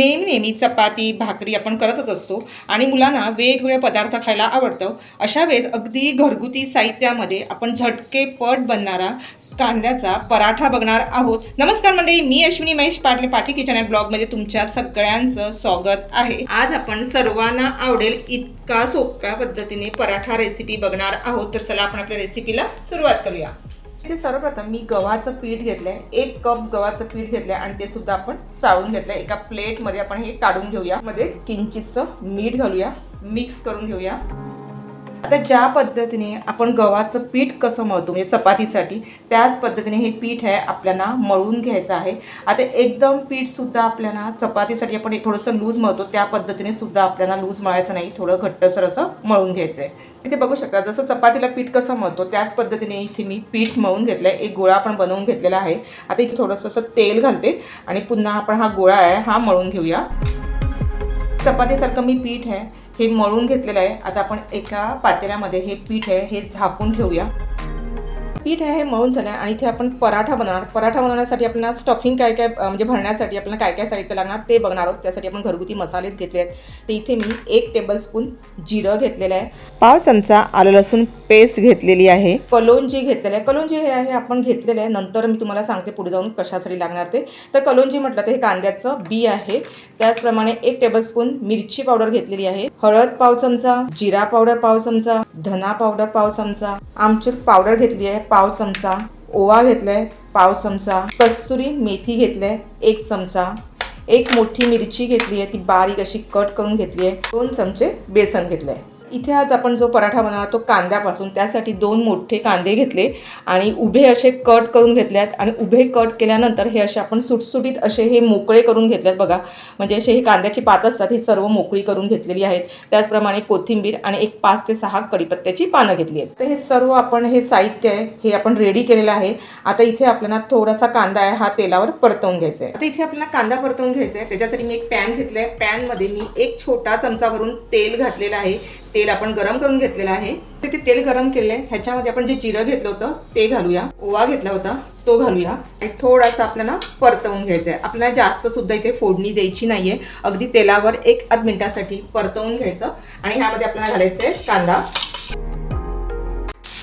नेहमी चपाती भाकरी आपण करतच असतो आणि मुलांना वेगवेगळे पदार्थ खायला आवडतं. अशा वेळेस अगदी घरगुती साहित्यामध्ये आपण झटकेपट बनणारा कांद्याचा पराठा बघणार आहोत. नमस्कार मंडळी, मी अश्विनी महेश पाटले, पाठी किचन अँड ब्लॉगमध्ये तुमच्या सगळ्यांचं स्वागत आहे. आज आपण सर्वांना आवडेल इतका सोप्या पद्धतीने पराठा रेसिपी बघणार आहोत. तर चला आपण आपल्या रेसिपीला सुरुवात करूया. इथे सर्वप्रथम मी गव्हाचं पीठ घेतलंय, 1 कप गव्हाचं पीठ घेतलंय आणि ते सुद्धा आपण चाळून घेतलंय. एका प्लेटमध्ये आपण हे काढून घेऊया. मध्ये किंचितसं मीठ घालूया, मिक्स करून घेऊया. आता ज्या पद्धतीने आपण गव्हाचं पीठ कसं मळतो म्हणजे चपातीसाठी, त्याच पद्धतीने हे पीठ आहे आपल्याला मळून घ्यायचं आहे. आता एकदम पीठसुद्धा आपल्याला चपातीसाठी आपण थोडंसं लूज मळतो त्या पद्धतीने सुद्धा आपल्याला लूज मळायचं नाही, थोडं घट्टसर असं मळून घ्यायचं आहे. इथे बघू शकता जसं चपातीला पीठ कसं मळतो त्याच पद्धतीने इथे मी पीठ मळून घेतलं आहे. एक गोळा आपण बनवून घेतलेला आहे. आता इथे थोडंसं असं तेल घालते आणि पुन्हा आपण हा गोळा आहे हा मळून घेऊया. चपातीसारखं मी पीठ आहे हे मळून घेतलेलं आहे. आता आपण एका पातेल्यामध्ये हे पीठ आहे हे झाकून ठेवूया. पीठ आहे हे मळून झालं आहे आणि इथे आपण पराठा बनवणार. पराठा बनवण्यासाठी आपल्याला स्टफिंग काय काय म्हणजे भरण्यासाठी आपल्याला काय काय साहित्य लागणार ते बघणार आहोत. त्यासाठी आपण घरगुती मसालेच घेतले आहेत. तर इथे मी 1 टेबलस्पून जिरं घेतलेलं आहे, पाव चमचा आलं लसूण पेस्ट घेतलेली आहे, कलोंजी घेतलेलं आहे. कलोंजी हे आहे आपण घेतलेलं आहे, नंतर मी तुम्हाला सांगते पुढे जाऊन कशासाठी लागणार ते. तर कलोंजी म्हटलं तर हे कांद्याचं बी आहे. त्याचप्रमाणे 1 टेबलस्पून मिरची पावडर घेतलेली आहे, हळद पाव चमचा, जिरा पावडर पाव चमचा, धना पावडर पाव चमचा, आमचूर पावडर घेतली आहे पाव चमचा, ओवा घेतलाय पाव चमचा, कस्तुरी मेथी घेतलाय 1 चमचा, 1 मोठी मिरची घेतली आहे ती बारीक अशी कट करून घेतली आहे, 2 चमचे बेसन घेतलं आहे. इथे आज आपण जो पराठा बनवणार तो कांद्यापासून, त्यासाठी 2 मोठे कांदे घेतले आणि उभे असे कट करून घेतले आहेत. आणि उभे कट केल्यानंतर हे असे आपण सुटसुटीत असे हे मोकळे करून घेतलेत बघा. म्हणजे असे हे कांद्याची पात असतात ही सर्व मोकळी करून घेतलेली आहेत. त्याचप्रमाणे कोथिंबीर आणि एक 5 ते 6 कढीपत्त्याची पानं घेतली आहेत. तर हे सर्व आपण हे साहित्य आहे हे आपण रेडी केलेलं आहे. आता इथे आपल्याला थोडासा कांदा आहे हा तेलावर परतवून घ्यायचा आहे. आता इथे आपल्याला कांदा परतवून घ्यायचा आहे. त्याच्यासाठी मी एक पॅन घेतलं आहे. पॅनमध्ये मी 1 छोटा चमचा भरून तेल घातलेलं आहे. तेल आपण गरम करून घेतलेलं आहे. ते तेल गरम केले, ह्याच्यामध्ये आपण जे जिरं घेतलं होतं ते घालूया, ओवा घेतला होता तो घालूया आणि थोडासा आपल्याला परतवून घ्यायचं आहे. आपल्याला जास्त सुद्धा इथे फोडणी द्यायची नाहीये, अगदी तेलावर 1-8 मिनिटासाठी परतवून घ्यायचं. आणि ह्यामध्ये आपल्याला घालायचं आहे कांदा.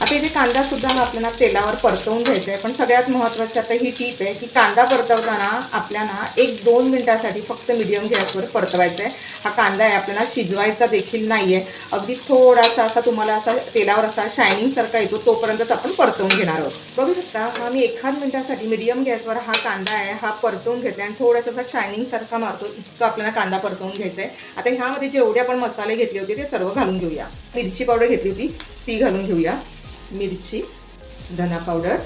आता इथे कांदा सुद्धा आपल्याला तेलावर परतवून घ्यायचा आहे. पण सगळ्यात महत्त्वाची आता ही टीप आहे की कांदा परतवताना आपल्याला 1-2 मिनिटासाठी फक्त मीडियम गॅसवर परतवायचा आहे. हा कांदा आहे आपल्याला शिजवायचा देखील नाही आहे, अगदी थोडासा असा तुम्हाला असा तेलावर असा शायनिंग सारखा येतो तोपर्यंतच आपण परतवून घेणार आहोत. बघू शकता हा मी 1 मिनिटासाठी मीडियम गॅसवर हा कांदा आहे हा परतवून घेतला आणि थोडासा असा शायनिंग सारखा मारतो इतकं आपल्याला कांदा परतवून घ्यायचा आहे. आता ह्यामध्ये जेवढे आपण मसाले घेतले होते ते सर्व घालून घेऊया. मिरची पावडर घेतली होती ती घालून घेऊया, मिरची, धना पावडर,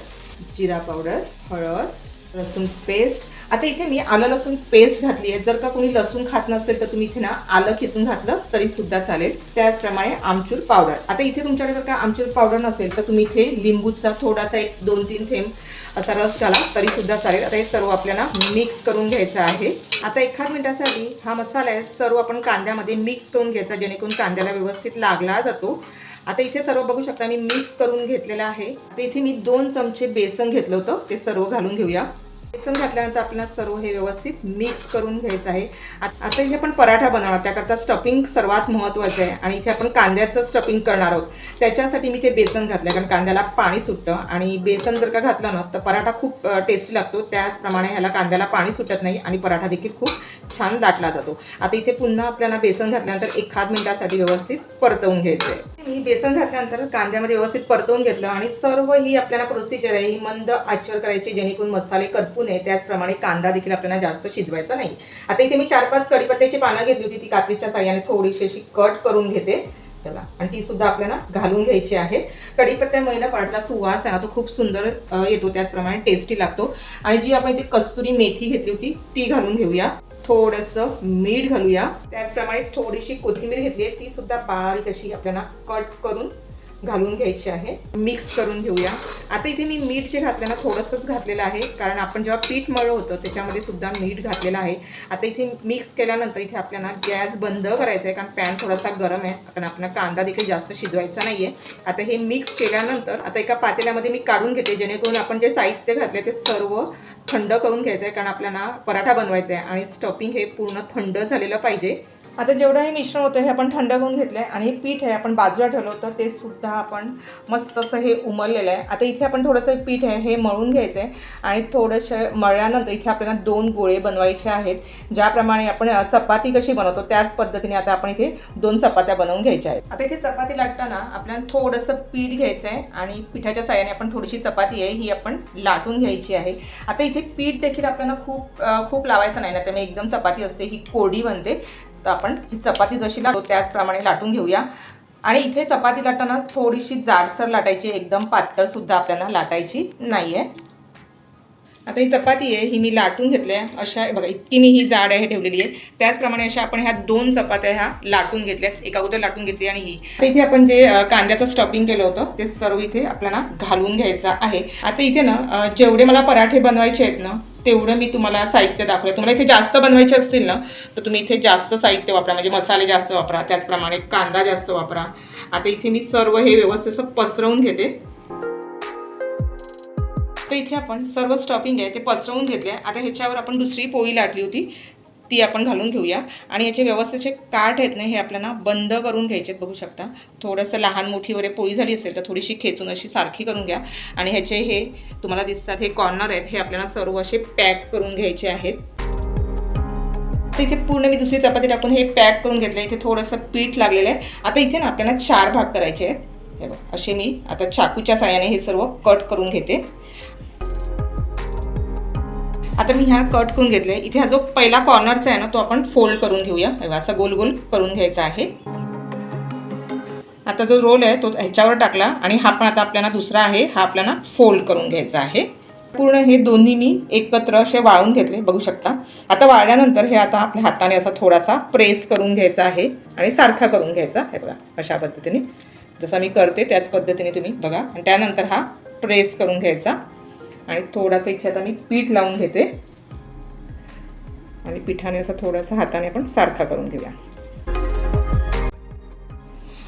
जिरा पावडर, हळद, लसूण पेस्ट. आता इथे मी आलं लसूण पेस्ट घातली आहे. जर का कोणी लसूण खात नसेल तर तुम्ही इथे ना आलं खिचून घातलं तरी सुद्धा चालेल. त्याचप्रमाणे आमचूर पावडर. आता इथे तुमच्याकडे जर का आमचूर पावडर नसेल तर तुम्ही इथे लिंबूचा थोडासा 1-2-3 थेंब असा रस घाला तरी सुद्धा चालेल. आता हे सर्व आपल्याला मिक्स करून घ्यायचं आहे. आता 1 मिनिटासाठी हा मसाला आहे सर्व आपण कांद्यामध्ये मिक्स करून घ्यायचा जेणेकरून कांद्याला व्यवस्थित लागला जातो. आता इथे सर्व बघू शकता मी मिक्स करून घेतलेलं आहे. आता इथे मी 2 चमचे बेसन घेतलं होतं ते सर्व घालून घेऊया. बेसन घातल्यानंतर आपल्याला सर्व हे व्यवस्थित मिक्स करून घ्यायचं आहे. आता इथे आपण पराठा बनवणार त्याकरता स्टफिंग सर्वात महत्त्वाचं आहे आणि इथे आपण कांद्याचं स्टफिंग करणार आहोत. त्याच्यासाठी मी ते बेसन घातलं कारण कांद्याला पाणी सुटतं आणि बेसन जर का घातलं ना तर पराठा खूप टेस्टी लागतो. त्याचप्रमाणे ह्याला कांद्याला पाणी सुटत नाही आणि पराठा देखील खूप छान दाटला जातो. आता इथे पुन्हा आपल्याला बेसन घातल्यानंतर 1 मिनिटासाठी व्यवस्थित परतवून घ्यायचं आहे. मी बेसन घातल्यानंतर कांद्यामध्ये व्यवस्थित परतवून घेतलं आणि सर्व ही आपल्याला प्रोसिजर आहे ही मंद आचेवर करायची जेणेकरून मसाले करपू नये. त्याचप्रमाणे कांदा देखील आपल्याला जास्त शिजवायचा नाही. आता इथे मी 4-5 कढीपत्त्याची पानं घेतली होती ती कात्रीच्या साहाय्याने थोडीशी अशी कट करून घेते त्याला आणि ती सुद्धा आपल्याला घालून घ्यायची आहे. कढीपत्त्यामुळे ना पराठा सुवास आहे ना तो खूप सुंदर येतो, त्याचप्रमाणे टेस्टी लागतो. आणि जी आपण इथे कस्तुरी मेथी घेतली होती ती घालून घेऊया, थोडंसं मीठ घालूया, त्याचप्रमाणे थोडीशी कोथिंबीर घेतली आहे ती सुद्धा बारीक अशी आपल्याला कट करून घालून घ्यायची आहे. मिक्स करून घेऊया. आता इथे मी मीठ जे घातलं ना थोडंसंच घातलेलं आहे कारण आपण जेव्हा पीठ मळलं होतं त्याच्यामध्ये सुद्धा मीठ घातलेलं आहे. आता इथे मिक्स केल्यानंतर इथे आपल्याला गॅस बंद करायचा आहे कारण पॅन थोडासा गरम आहे कारण आपल्याला कांदा देखील जास्त शिजवायचा नाही आहे. आता हे मिक्स केल्यानंतर आता एका पातेल्यामध्ये मी काढून घेते जेणेकरून आपण जे साहित्य घातले ते सर्व थंड करून घ्यायचं आहे, कारण आपल्याला पराठा बनवायचा आहे आणि स्टफिंग हे पूर्ण थंड झालेलं पाहिजे. आता जेवढं हे मिश्रण होतं हे आपण थंड करून घेतलं आहे आणि हे पीठ आहे आपण बाजूला ठेवलं होतं ते सुद्धा आपण मस्त असं हे उमललेलं आहे. आता इथे आपण थोडंसं पीठ आहे हे मळून घ्यायचं आहे आणि थोडंसं मळल्यानंतर इथे आपल्याला 2 गोळे बनवायचे आहेत. ज्याप्रमाणे आपण चपाती कशी बनवतो त्याच पद्धतीने आता आपण इथे 2 चपात्या बनवून घ्यायच्या आहेत. आता इथे चपाती लाटताना आपल्याला थोडंसं पीठ घ्यायचं आहे आणि पिठाच्या साहाय्याने आपण थोडीशी चपाती आहे ही आपण लाटून घ्यायची आहे. आता इथे पीठ देखील आपल्याला खूप लावायचं नाही ना, त्यामुळे एकदम चपाती असते ही कोरडी बनते. तर आपण ही चपाती जशी लाटतो त्याचप्रमाणे लाटून घेऊया. आणि इथे चपाती लाटताना थोडीशी जाडसर लाटायची, एकदम पातळसुद्धा आपल्याला लाटायची नाही आहे. आता ही चपाती आहे ही मी लाटून घेतली आहे. अशा बघा इतकी मी ही जाड आहे ठेवलेली आहे. त्याचप्रमाणे अशा आपण ह्या 2 चपात्या ह्या लाटून घेतल्यात, एका अगोदर लाटून घेतली आणि ही इथे आपण जे कांद्याचं स्टफिंग केलं होतं ते सर्व इथे आपल्याला घालून घ्यायचं आहे. आता इथे ना जेवढे मला पराठे बनवायचे आहेत ना तेवढं मी तुम्हाला साहित्य दाखवलं. तुम्हाला इथे जास्त बनवायचे असतील ना तर तुम्ही इथे जास्त साहित्य वापरा, म्हणजे मसाले जास्त वापरा, त्याचप्रमाणे कांदा जास्त वापरा. आता इथे मी सर्व हे व्यवस्थित पसरवून घेते. तर इथे आपण सर्व स्टफिंग आहे ते पसरवून घेतले. आता ह्याच्यावर आपण दुसरी पोळी लाटली होती ती आपण घालून घेऊया आणि याचे व्यवस्थितचे काठ आहेत ना हे आपल्याला बंद करून घ्यायचे. बघू शकता थोडंसं लहान मोठी वगैरे पोळी झाली असेल तर थोडीशी खेचून अशी सारखी करून घ्या आणि ह्याचे हे तुम्हाला दिसतात हे कॉर्नर आहेत हे आपल्याला सर्व असे पॅक करून घ्यायचे आहेत. तर इथे पूर्ण मी दुसरी चपाती टाकून हे पॅक करून घेतलं. इथे थोडंसं पीठ लागलेलं आहे. आता इथे ना आपल्याला 4 भाग करायचे आहेत. हे बघा असे मी आता चाकूच्या साहाय्याने हे सर्व कट करून घेते. आता मी ह्या कट करून घेतले. इथे हा जो पहिला कॉर्नरचा आहे ना तो आपण फोल्ड करून घेऊया. असा गोल गोल करून घ्यायचा आहे. आता जो रोल आहे तो ह्याच्यावर टाकला आणि हा पण आता आपल्याला दुसरा आहे हा आपल्याला फोल्ड करून घ्यायचा आहे. पूर्ण हे दोन्ही मी एकत्र असे वाळून घेतले. बघू शकता. आता वाळल्यानंतर हे आता आपल्या हाताने असा थोडासा प्रेस करून घ्यायचा आहे आणि सारखा करून घ्यायचा. हे बघा अशा पद्धतीने जसं मी करते त्याच पद्धतीने तुम्ही बघा. आणि त्यानंतर हा प्रेस करून घ्यायचा आणि थोडासा इथे आता मी पीठ लावून घेते आणि पिठाने असं थोडासा हाताने आपण सारखा करून घेऊया.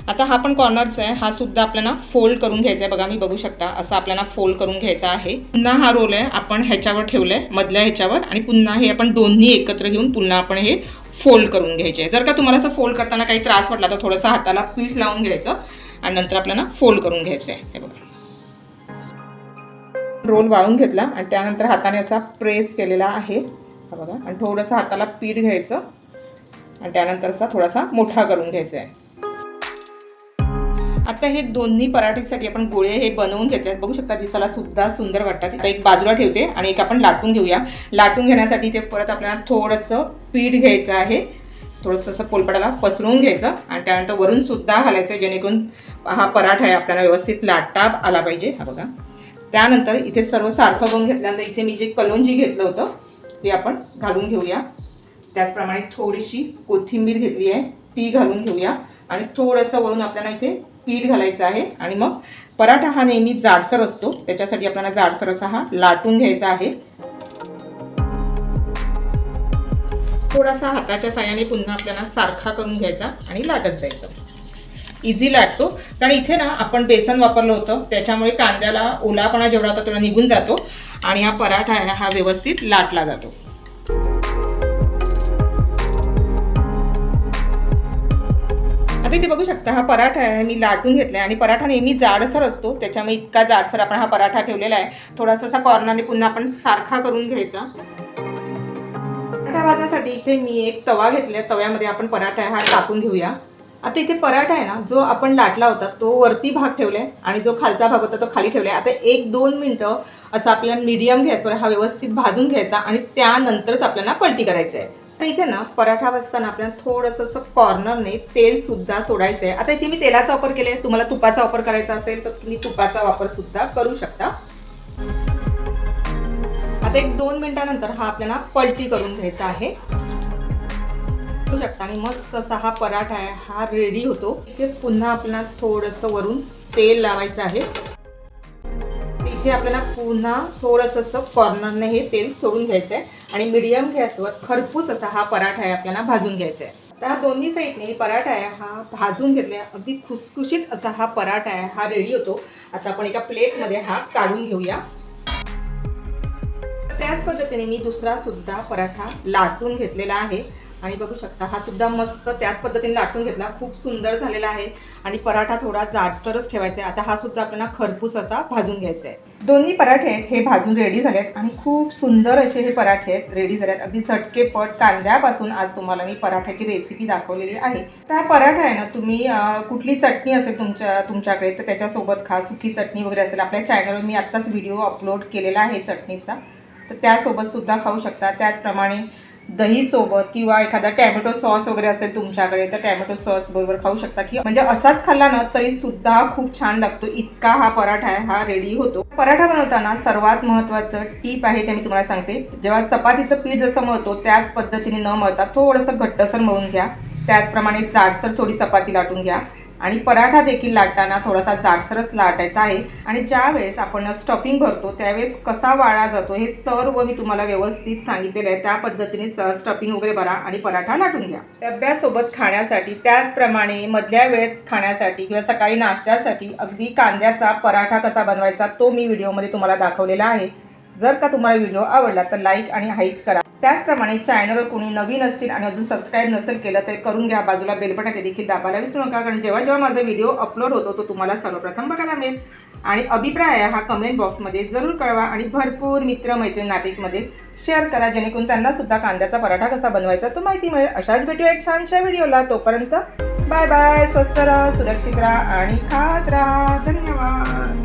आता हा पण कॉर्नरचा आहे हा सुद्धा आपल्याला फोल्ड करून घ्यायचा आहे. बघा मी बघू शकता असं आपल्याला फोल्ड करून घ्यायचा आहे. पुन्हा हा रोल आहे आपण ह्याच्यावर ठेवलं आहे मधल्या ह्याच्यावर आणि पुन्हा हे आपण दोन्ही एकत्र घेऊन पुन्हा आपण हे फोल्ड करून घ्यायचे. जर का तुम्हाला असं फोल्ड करताना काही त्रास वाटला तर थोडंसं हाताला पीठ लावून घ्यायचं आणि नंतर आपल्याला फोल्ड करून घ्यायचं आहे. हे बघा रोल वाळून घेतला आणि त्यानंतर हाताने असा प्रेस केलेला आहे हा बघा. आणि थोडंसं हाताला पीठ घ्यायचं आणि त्यानंतर असा थोडासा मोठा करून घ्यायचा आहे. आता हे दोन्ही पराठीसाठी आपण गोळे हे बनवून घेतले आहेत. बघू शकता दिसायला सुद्धा सुंदर वाटतात. आता एक बाजूला ठेवते आणि एक आपण लाटून घेऊया. लाटून घेण्यासाठी ते परत आपल्याला थोडंसं पीठ घ्यायचं आहे. थोडंसं असं पोलपाटाला पसरवून घ्यायचं आणि त्यानंतर वरून सुद्धा घालायचं जेणेकरून हा पराठा आहे आपल्याला व्यवस्थित लाटता आला पाहिजे. हा बघा. त्यानंतर इथे सर्व सारखं करून घेतल्यानंतर इथे मी जे कलोंजी घेतलं होतं ते आपण घालून घेऊया. त्याचप्रमाणे थोडीशी कोथिंबीर घेतली आहे ती घालून घेऊया आणि थोडंसं वरून आपल्याला इथे पीठ घालायचं आहे. आणि मग पराठा हा नेहमी जाडसर असतो त्याच्यासाठी आपल्याला जाडसर असा हा लाटून घ्यायचा आहे. थोडासा हाताच्या साहाय्याने पुन्हा आपल्याला सारखा करून घ्यायचा आणि लाटत जायचं. इझी लाटतो कारण इथे ना आपण बेसन वापरलं होतं त्याच्यामुळे कांद्याला ओलापणा जेवढा होता तेवढा निघून जातो आणि हा पराठा आहे हा व्यवस्थित लाटला जातो. आता इथे बघू शकता हा पराठा आहे मी लाटून घेतला आहे आणि पराठा नेहमी जाडसर असतो त्याच्यामुळे इतका जाडसर आपण हा पराठा ठेवलेला आहे. थोडासा असा कॉर्नरने पुन्हा आपण सारखा करून घ्यायचा. पराठा भाजण्यासाठी इथे मी एक तवा घेतला. तव्यामध्ये आपण पराठा हा टाकून घेऊया. आता इथे पराठा आहे ना जो आपण लाटला होता तो वरती भाग ठेवला आहे आणि जो खालचा भाग होता तो खाली ठेवला आहे. आता 1-2 मिनटं असं आपल्याला मीडियम गॅसवर हा व्यवस्थित भाजून घ्यायचा आणि त्यानंतरच आपल्याला पलटी करायचं आहे. तर इथे ना पराठा भाजताना आपल्याला थोडंसं असं कॉर्नरने तेलसुद्धा सोडायचं आहे. आता इथे मी तेलाचा वापर केला आहे. तुम्हाला तुपाचा वापर करायचा असेल तर तुम्ही तुपाचा वापरसुद्धा करू शकता. आता 1-2 मिनटानंतर हा आपल्याला पलटी करून घ्यायचा आहे. बघू शकता आणि मस्त असा हा पराठा आहे हा रेडी होतो. इथे पुन्हा आपल्याला थोडंसं वरून तेल लावायचं आहे. इथे आपल्याला पुन्हा थोडंसं असं कॉर्नरने हे तेल सोडून घ्यायचं आहे आणि मीडियम गॅसवर खरपूस असा हा पराठा आहे आपल्याला भाजून घ्यायचा आहे. तर हा दोन्ही साईडने पराठा आहे हा भाजून घेतला आहे. अगदी खुसखुशीत असा हा पराठा आहे हा रेडी होतो. आता आपण एका प्लेटमध्ये हा काढून घेऊया. त्याच पद्धतीने मी दुसरा सुद्धा पराठा लाटून घेतलेला आहे आणि बघू शकता हा सुद्धा मस्त त्याच पद्धतीने लाटून घेतला, खूप सुंदर झालेला आहे आणि पराठा थोडा जाडसरच ठेवायचा आहे। आता हा सुद्धा आपल्याला खरपूस असा भाजून घ्यायचा आहे। दोन्ही पराठे आहेत हे भाजून रेडी झालेत आणि खूप सुंदर असे हे पराठे आहेत रेडी झालेत। अगदी झटकेपट कांद्यापासून आज तुम्हाला मी पराठ्याची रेसिपी दाखवलेली आहे। तर हा पराठा आहे ना, तुम्ही कुठली चटणी असेल तुमच्याकडे तर त्याच्यासोबत खा, सुकी चटणी वगैरे असेल, आपल्या चॅनलवर मी आत्ताच व्हिडिओ अपलोड केलेला आहे चटणीचा, तर त्यासोबत सुद्धा खाऊ शकता। त्याचप्रमाणे दही सोबत किंवा एखादा टॅमॅटो सॉस वगैरे असेल तुमच्याकडे तर टॅमॅटो सॉस बरोबर खाऊ शकता, की म्हणजे असाच खाल्ला ना तरी सुद्धा खूप छान लागतो, इतका हा पराठा आहे हा रेडी होतो। पराठा बनवताना सर्वात महत्त्वाचं टीप आहे ते मी तुम्हाला सांगते। जेव्हा चपातीचं पीठ जसं मळतो त्याच पद्धतीने न मळता थोडंसं घट्टसर मळून घ्या, त्याचप्रमाणे जाडसर थोडी चपाती लाटून घ्या आणि पराठा देखील लाटताना थोडासा जाडसरच लाटायचा आहे। आणि ज्यावेळेस आपण स्टफिंग भरतो त्यावेळेस कसा वाळला जातो हे सर्व मी तुम्हाला व्यवस्थित सांगितलेलं आहे, त्या पद्धतीने स्टफिंग वगैरे भरा आणि पराठा लाटून घ्या। डब्यासोबत खाण्यासाठी त्याचप्रमाणे मधल्या वेळेत खाण्यासाठी किंवा सकाळी नाश्त्यासाठी अगदी कांद्याचा पराठा कसा बनवायचा तो मी व्हिडिओमध्ये तुम्हाला दाखवलेला आहे। जर का तुम्हाला व्हिडिओ आवडला तर लाईक आणि हाईप करा। त्याचप्रमाणे चॅनलवर कोणी नवीन असतील आणि अजून सबस्क्राईब नसेल केलं तर करून घ्या, बाजूला बेल बटन ते देखील दाबायला विसरू नका, कारण जेव्हा जेव्हा माझा व्हिडिओ अपलोड होतो तो तुम्हाला सर्वप्रथम बघायला मिळेल। आणि अभिप्राय हा कमेंट बॉक्समध्ये जरूर कळवा आणि भरपूर मित्रमैत्रीण नातेमध्ये शेअर करा, जेणेकरून त्यांना सुद्धा कांद्याचा पराठा कसा बनवायचा तो माहिती मिळेल। अशाच भेटूया एक छानशा व्हिडिओला, तोपर्यंत बाय बाय, स्वस्त राहा, सुरक्षित राहा आणि खात राहा। धन्यवाद।